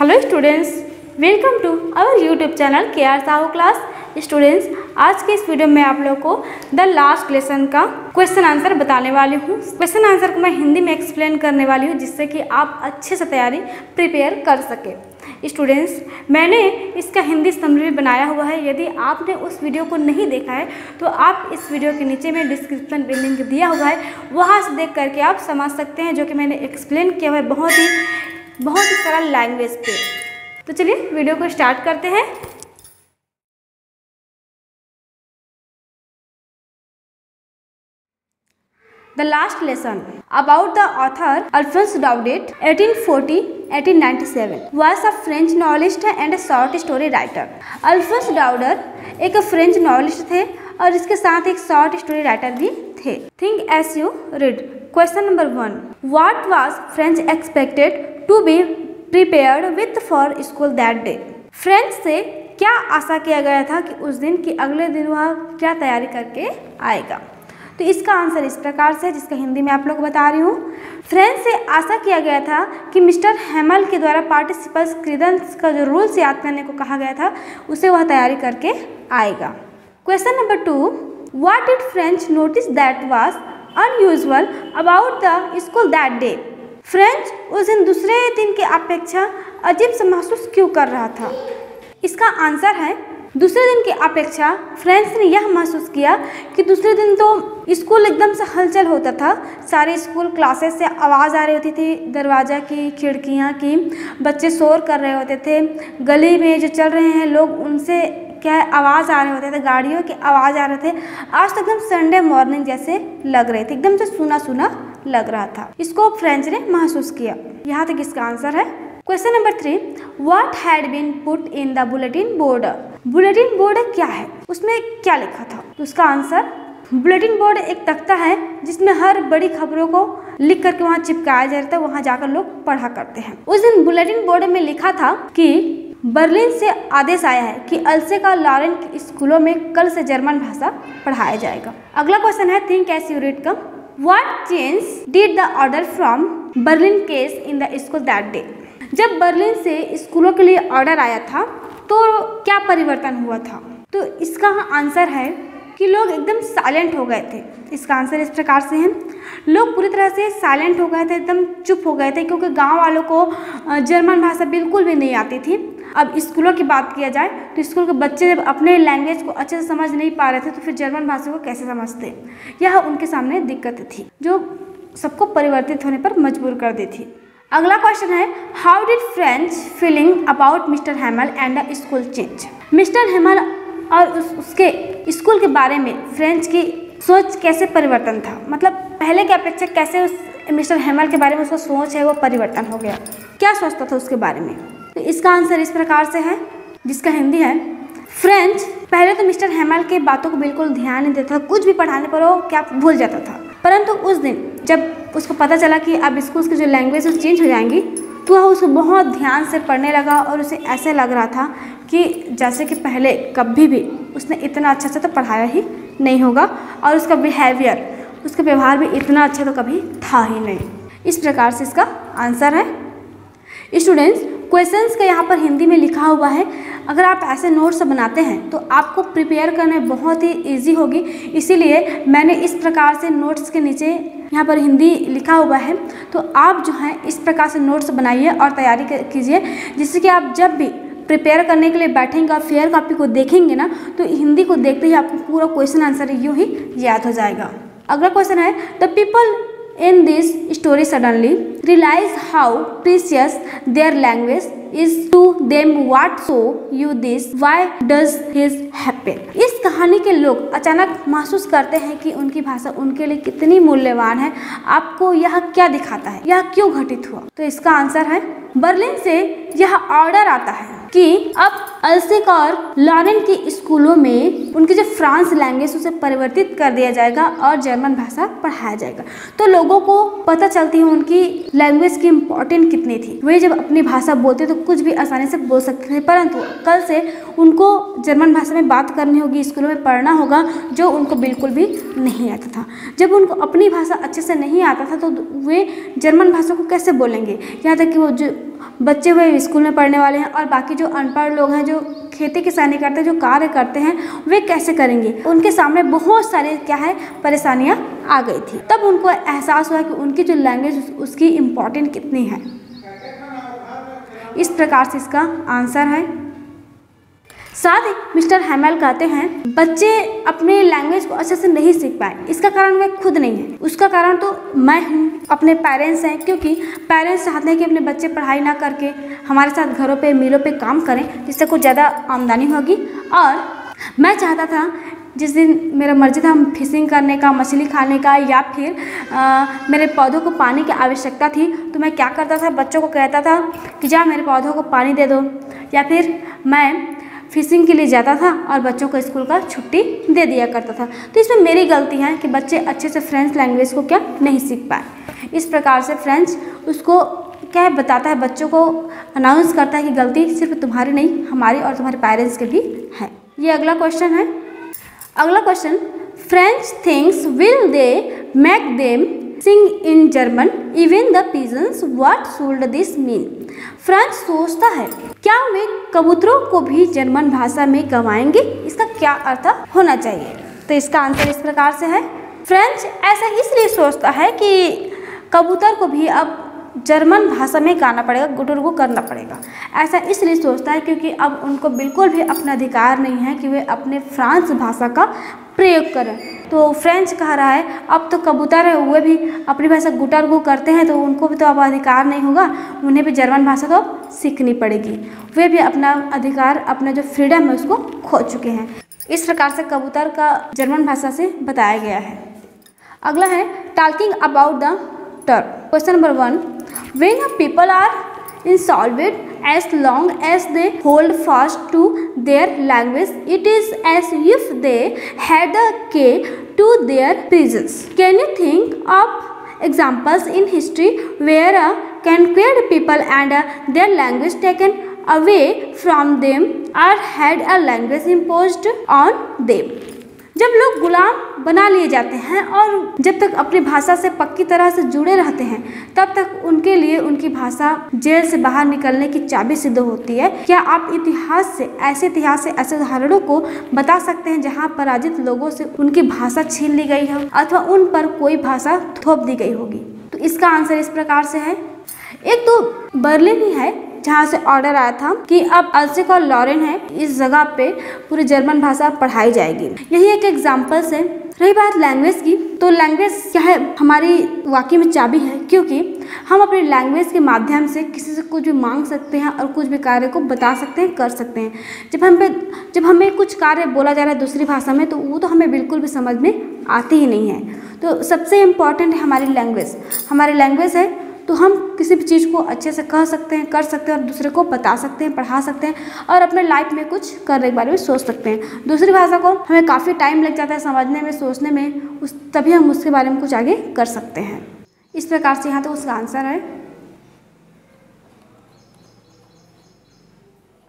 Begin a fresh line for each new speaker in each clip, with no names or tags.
Hello students, welcome to our YouTube channel KR Sahu class. Students, आज के इस video में आप लोगों को द लास्ट लेसन का क्वेश्चन आंसर बताने वाली हूँ। क्वेश्चन आंसर को मैं हिंदी में एक्सप्लेन करने वाली हूँ जिससे कि आप अच्छे से तैयारी प्रिपेयर कर सके। स्टूडेंट्स, मैंने इसका हिंदी समरी बनाया हुआ है। यदि आपने उस वीडियो को नहीं देखा है तो आप इस वीडियो के नीचे में डिस्क्रिप्शन में लिंक दिया हुआ है, वहाँ से देख करके आप समझ सकते हैं, जो कि मैंने एक्सप्लेन किया हुआ है बहुत ही सरल लैंग्वेज पे। तो चलिए वीडियो को स्टार्ट करते हैं। The last lesson about the author Alphonse Daudet, 1840-1897, was a French novelist and a short story writer. Alphonse Daudet एक फ्रेंच नॉवेलिस्ट थे और इसके साथ एक शॉर्ट स्टोरी राइटर भी थे। Think as you read. Question number 1. What was French expected to be prepared with for school that day? French से क्या आशा किया गया था कि उस दिन कि अगले दिन वह क्या तैयारी करके आएगा? तो इसका आंसर इस प्रकार से, जिसका हिंदी में आप लोग को बता रही हूँ। फ्रेंच से आशा किया गया था कि मिस्टर हैमल के द्वारा पार्टिसिपल्स क्रीडेंस का जो रूल्स याद करने को कहा गया था उसे वह तैयारी करके आएगा। Question number 2. What did French notice that was unusual about the school that day? French उस दिन दूसरे दिन की अपेक्षा अजीब सा महसूस क्यों कर रहा था? इसका आंसर है, दूसरे दिन की अपेक्षा फ्रेंच ने यह महसूस किया कि दूसरे दिन तो स्कूल एकदम से हलचल होता था। सारे स्कूल क्लासेस से आवाज़ आ रही होती थी, दरवाज़ा की, खिड़कियाँ की, बच्चे शोर कर रहे होते थे, गली में जो चल रहे हैं लोग उनसे क्या आवाज़ आ रहे होते थे, गाड़ियों की आवाज़ आ रहे थे। आज तक एकदम संडे मॉर्निंग जैसे लग रहे थे, एकदम से सूना सूना लग रहा था। इसको फ्रेंच ने महसूस किया। यहाँ तक इसका आंसर है। Question number 3. What had been put in the bulletin board? Bulletin board क्या है, उसमें क्या लिखा था? तो उसका आंसर, बुलेटिन बोर्ड एक तख्ता है जिसमें हर बड़ी खबरों को लिख करके वहाँ चिपकाया जाता है, वहाँ जाकर लोग पढ़ा करते हैं। उस दिन बुलेटिन बोर्ड में लिखा था कि बर्लिन से आदेश आया है कि अल्से का लॉरेन के स्कूलों में कल से जर्मन भाषा पढ़ाया जाएगा। अगला क्वेश्चन है, थिंक एज यू रीड का। What change did the order from Berlin case in the school that day? जब बर्लिन से स्कूलों के लिए ऑर्डर आया था तो क्या परिवर्तन हुआ था? तो इसका आंसर है कि लोग एकदम साइलेंट हो गए थे। इसका आंसर इस प्रकार से है, लोग पूरी तरह से साइलेंट हो गए थे, एकदम चुप हो गए थे, क्योंकि गांव वालों को जर्मन भाषा बिल्कुल भी नहीं आती थी। अब स्कूलों की बात किया जाए तो स्कूल के बच्चे जब अपने लैंग्वेज को अच्छे से समझ नहीं पा रहे थे तो फिर जर्मन भाषा को कैसे समझते? यह उनके सामने दिक्कत थी जो सबको परिवर्तित होने पर मजबूर कर दी थी। अगला क्वेश्चन है, how did French feeling about mister हैमल and the school change? Mister हैमल और उसके स्कूल के बारे में फ्रेंच की सोच कैसे परिवर्तन था? मतलब पहले की अपेक्षा कैसे उस मिस्टर हैमल के बारे में उसका सोच है वो परिवर्तन हो गया? क्या सोचता था उसके बारे में? तो इसका आंसर इस प्रकार से है, जिसका हिंदी है, फ्रेंच पहले तो मिस्टर हैमल के बातों को बिल्कुल ध्यान नहीं देता था, कुछ भी पढ़ाने पर वो क्या भूल जाता था। परंतु उस दिन जब उसको पता चला कि अब स्कूल की जो लैंग्वेज है चेंज हो जाएंगी तो वह उसको बहुत ध्यान से पढ़ने लगा और उसे ऐसे लग रहा था कि जैसे कि पहले कभी भी उसने इतना अच्छा से तो पढ़ाया ही नहीं होगा और उसका बिहेवियर, उसका व्यवहार भी इतना अच्छा तो कभी था ही नहीं। इस प्रकार से इसका आंसर है। स्टूडेंट्स, क्वेश्चंस का यहाँ पर हिंदी में लिखा हुआ है। अगर आप ऐसे नोट्स बनाते हैं तो आपको प्रिपेयर करने बहुत ही इजी होगी, इसीलिए मैंने इस प्रकार से नोट्स के नीचे यहाँ पर हिंदी लिखा हुआ है। तो आप जो है इस प्रकार से नोट्स बनाइए और तैयारी कीजिए, जिससे कि आप जब भी प्रिपेयर करने के लिए बैठेंगे और फेयर कॉपी को देखेंगे ना तो हिंदी को देखते ही आपको पूरा क्वेश्चन आंसर यूँ ही याद हो जाएगा। अगला क्वेश्चन है, the people in this story suddenly realize how precious their language is to them. What show you this? Why does this happen? इस कहानी के लोग अचानक महसूस करते हैं कि उनकी भाषा उनके लिए कितनी मूल्यवान है। आपको यह क्या दिखाता है, यह क्यों घटित हुआ? तो इसका आंसर है, बर्लिन से यह ऑर्डर आता है कि अब अल्सेक और लॉरेन की स्कूलों में उनकी जो फ्रांस लैंग्वेज उसे परिवर्तित कर दिया जाएगा और जर्मन भाषा पढ़ाया जाएगा। तो लोगों को पता चलती है उनकी लैंग्वेज की इम्पोर्टेंट कितनी थी। वे जब अपनी भाषा बोलते तो कुछ भी आसानी से बोल सकते थे, परंतु कल से उनको जर्मन भाषा में बात करनी होगी, स्कूलों में पढ़ना होगा, जो उनको बिल्कुल भी नहीं आता था। जब उनको अपनी भाषा अच्छे से नहीं आता था तो वे जर्मन भाषा को कैसे बोलेंगे? यहाँ तक कि वो जो बच्चे हुए स्कूल में पढ़ने वाले हैं और बाकी जो अनपढ़ लोग हैं, जो खेती किसानी करते हैं, जो कार्य करते हैं, वे कैसे करेंगे। उनके सामने बहुत सारे क्या है परेशानियां आ गई थी। तब उनको एहसास हुआ कि उनकी जो लैंग्वेज उसकी इम्पोर्टेंट कितनी है। इस प्रकार से इसका आंसर है। साथ ही मिस्टर हैमेल कहते हैं बच्चे अपने लैंग्वेज को अच्छे से नहीं सीख पाए, इसका कारण वे खुद नहीं है, उसका कारण तो मैं हूँ, अपने पेरेंट्स हैं। क्योंकि पेरेंट्स चाहते हैं कि अपने बच्चे पढ़ाई ना करके हमारे साथ घरों पे मिलों पे काम करें, जिससे कुछ ज़्यादा आमदनी होगी। और मैं चाहता था जिस दिन मेरा मर्जी था फिशिंग करने का, मछली खाने का, या फिर मेरे पौधों को पानी की आवश्यकता थी तो मैं क्या करता था, बच्चों को कहता था कि जा मेरे पौधों को पानी दे दो, या फिर मैं फिशिंग के लिए जाता था और बच्चों को स्कूल का छुट्टी दे दिया करता था। तो इसमें मेरी गलती है कि बच्चे अच्छे से फ्रेंच लैंग्वेज को क्या नहीं सीख पाए। इस प्रकार से फ्रेंच उसको क्या बताता है, बच्चों को अनाउंस करता है कि गलती सिर्फ तुम्हारी नहीं, हमारी और तुम्हारे पेरेंट्स के भी है। ये अगला क्वेश्चन है। अगला question, French things will they make them sing in German even the pigeons, what should this mean. French सोचता है क्या वे कबूतरों को भी जर्मन भाषा में गवाएंगे, इसका क्या अर्थ होना चाहिए। तो इसका आंसर इस प्रकार से है। फ्रेंच ऐसा इसलिए सोचता है कि कबूतर को भी अब जर्मन भाषा में गाना पड़ेगा, गुटुरगु करना पड़ेगा। ऐसा इसलिए सोचता है क्योंकि अब उनको बिल्कुल भी अपना अधिकार नहीं है कि वे अपने फ्रांस भाषा का प्रयोग करें। तो फ्रेंच कह रहा है अब तो कबूतर है वे भी अपनी भाषा गुटरगु करते हैं, तो उनको भी तो अब अधिकार नहीं होगा, उन्हें भी जर्मन भाषा तो सीखनी पड़ेगी। वे भी अपना अधिकार, अपना जो फ्रीडम है उसको खो चुके हैं। इस प्रकार से कबूतर का जर्मन भाषा से बताया गया है। अगला है talking about the term. Question number 1, when people are insolvent as long as they hold fast to their language, it is as if they had a key to their prisons. Can you think of examples in history where conquered people and their language taken away from them or had a language imposed on them? जब लोग गुलाम बना लिए जाते हैं और जब तक अपनी भाषा से पक्की तरह से जुड़े रहते हैं, तब तक उनके लिए उनकी भाषा जेल से बाहर निकलने की चाबी सिद्ध होती है। क्या आप इतिहास से ऐसे उदाहरणों को बता सकते हैं जहां पराजित लोगों से उनकी भाषा छीन ली गई हो अथवा उन पर कोई भाषा थोप दी गई होगी। तो इसका आंसर इस प्रकार से है। एक तो बर्लिन ही है जहाँ से ऑर्डर आया था कि अब अल्सेक और लॉरेन है, इस जगह पे पूरी जर्मन भाषा पढ़ाई जाएगी। यही एक एग्जाम्पल है। रही बात लैंग्वेज की, तो लैंग्वेज क्या है, हमारी वाकई में चाबी है, क्योंकि हम अपने लैंग्वेज के माध्यम से किसी से कुछ भी मांग सकते हैं और कुछ भी कार्य को बता सकते हैं, कर सकते हैं। जब हमें कुछ कार्य बोला जा रहा है दूसरी भाषा में, तो वो तो हमें बिल्कुल भी समझ में आती ही नहीं है। तो सबसे इम्पॉर्टेंट है हमारी लैंग्वेज। हमारी लैंग्वेज है तो हम किसी भी चीज़ को अच्छे से कह सकते हैं, कर सकते हैं और दूसरे को बता सकते हैं, पढ़ा सकते हैं और अपने लाइफ में कुछ करने के बारे में सोच सकते हैं। दूसरी भाषा को हमें काफ़ी टाइम लग जाता है समझने में, सोचने में, तभी हम उसके बारे में कुछ आगे कर सकते हैं। इस प्रकार से यहाँ तो उसका आंसर है।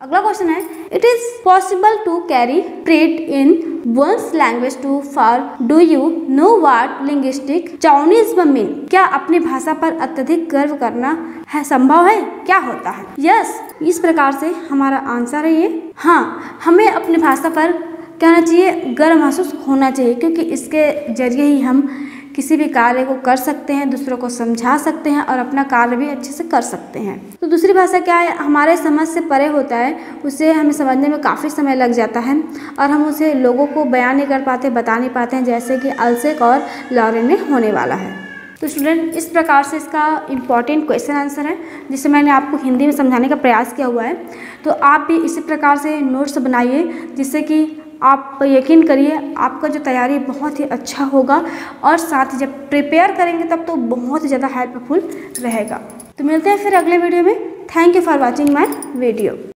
अगला क्वेश्चन है, it is possible to carry pride in one's language too far, do you know what linguistic chauvinism mean. क्या अपनी भाषा पर अत्यधिक गर्व करना है संभव है, क्या होता है। यस, इस प्रकार से हमारा आंसर है ये। हाँ, हमें अपनी भाषा पर कहना चाहिए, गर्व महसूस होना चाहिए, क्योंकि इसके जरिए ही हम किसी भी कार्य को कर सकते हैं, दूसरों को समझा सकते हैं और अपना कार्य भी अच्छे से कर सकते हैं। तो दूसरी भाषा क्या है, हमारे समझ से परे होता है, उसे हमें समझने में काफ़ी समय लग जाता है और हम उसे लोगों को बयान नहीं कर पाते, बता नहीं पाते हैं, जैसे कि अल्सेक और लॉरेन में होने वाला है। तो स्टूडेंट, इस प्रकार से इसका इम्पॉर्टेंट क्वेश्चन आंसर है, जिसे मैंने आपको हिंदी में समझाने का प्रयास किया हुआ है। तो आप भी इसी प्रकार से नोट्स बनाइए, जिससे कि आप यकीन करिए आपका जो तैयारी बहुत ही अच्छा होगा और साथ ही जब प्रिपेयर करेंगे तब तो बहुत ही ज़्यादा हेल्पफुल रहेगा। तो मिलते हैं फिर अगले वीडियो में। Thank you for watching my video.